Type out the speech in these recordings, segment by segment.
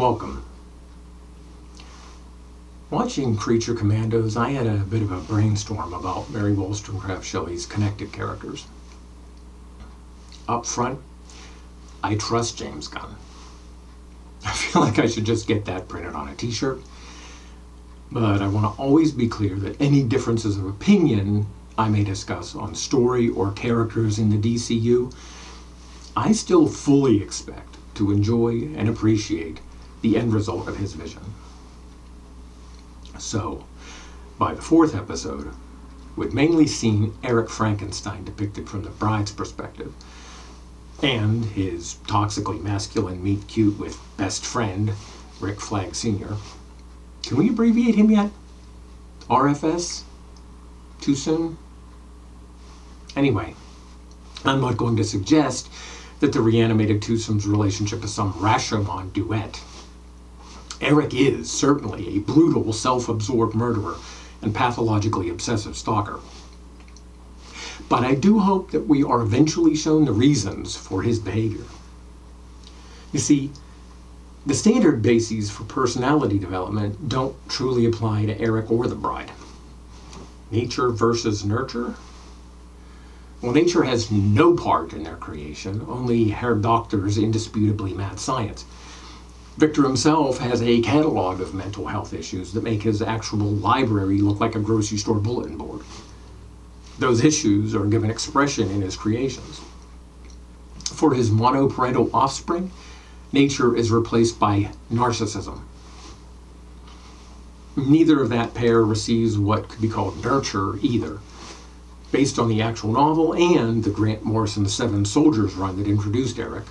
welcome. Watching Creature Commandos, I had a bit of a brainstorm about Mary Wollstonecraft Shelley's connected characters. Up front, I trust James Gunn. I feel like I should just get that printed on a t-shirt. But I want to always be clear that any differences of opinion I may discuss on story or characters in the DCU, I still fully expect to enjoy and appreciate the end result of his vision. So, by the fourth episode, we'd mainly seen Eric Frankenstein depicted from the bride's perspective, and his toxically masculine meet-cute with best friend, Rick Flag Sr. Can we abbreviate him yet? RFS? Too soon? Anyway, I'm not going to suggest that the reanimated twosome's relationship is some Rashomon duet. Eric is certainly a brutal, self-absorbed murderer and pathologically obsessive stalker. But I do hope that we are eventually shown the reasons for his behavior. You see, the standard bases for personality development don't truly apply to Eric or the bride. Nature versus nurture? Well, nature has no part in their creation, only Herr Doctor's indisputably mad science. Victor himself has a catalog of mental health issues that make his actual library look like a grocery store bulletin board. Those issues are given expression in his creations. For his monoparental offspring, nature is replaced by narcissism. Neither of that pair receives what could be called nurture either. Based on the actual novel and the Grant Morrison Seven Soldiers run that introduced Eric,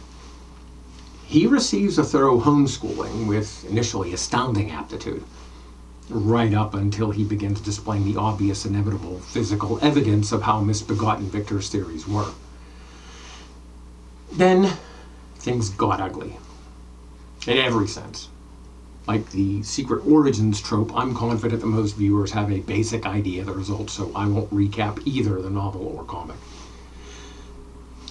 he receives a thorough homeschooling with initially astounding aptitude, right up until he begins displaying the obvious, inevitable physical evidence of how misbegotten Victor's theories were. Then, things got ugly. In every sense. Like the secret origins trope, I'm confident that most viewers have a basic idea of the results, so I won't recap either the novel or comic.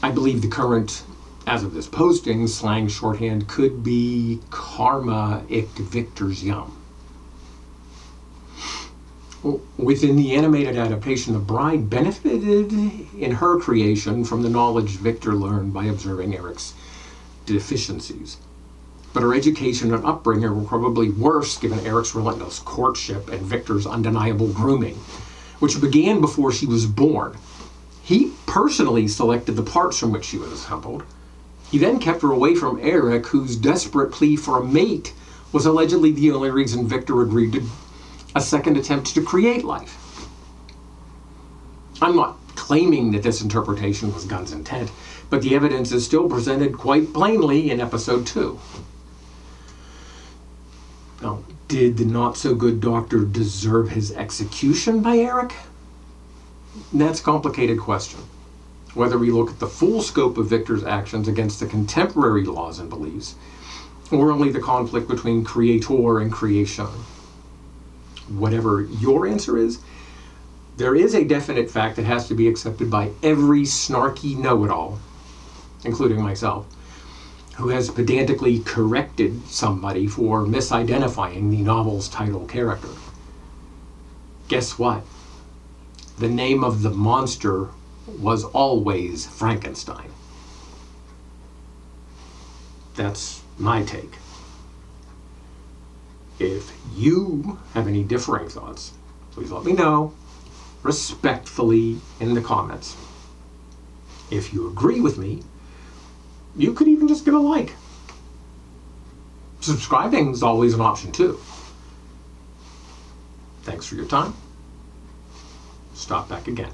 I believe the current, as of this posting, slang shorthand could be karma icked Victor's yum. Within the animated adaptation, the bride benefited in her creation from the knowledge Victor learned by observing Eric's deficiencies. But her education and upbringing were probably worse given Eric's relentless courtship and Victor's undeniable grooming, which began before she was born. He personally selected the parts from which she was assembled. He then kept her away from Eric, whose desperate plea for a mate was allegedly the only reason Victor agreed to a second attempt to create life. I'm not claiming that this interpretation was Gunn's intent, but the evidence is still presented quite plainly in episode 2. Now, did the not-so-good doctor deserve his execution by Eric? That's a complicated question. Whether we look at the full scope of Victor's actions against the contemporary laws and beliefs, or only the conflict between creator and creation. Whatever your answer is, there is a definite fact that has to be accepted by every snarky know-it-all, including myself, who has pedantically corrected somebody for misidentifying the novel's title character. Guess what? The name of the monster was always Frankenstein. That's my take. If you have any differing thoughts, please let me know respectfully in the comments. If you agree with me, you could even just give a like. Subscribing is always an option too. Thanks for your time. Stop back again.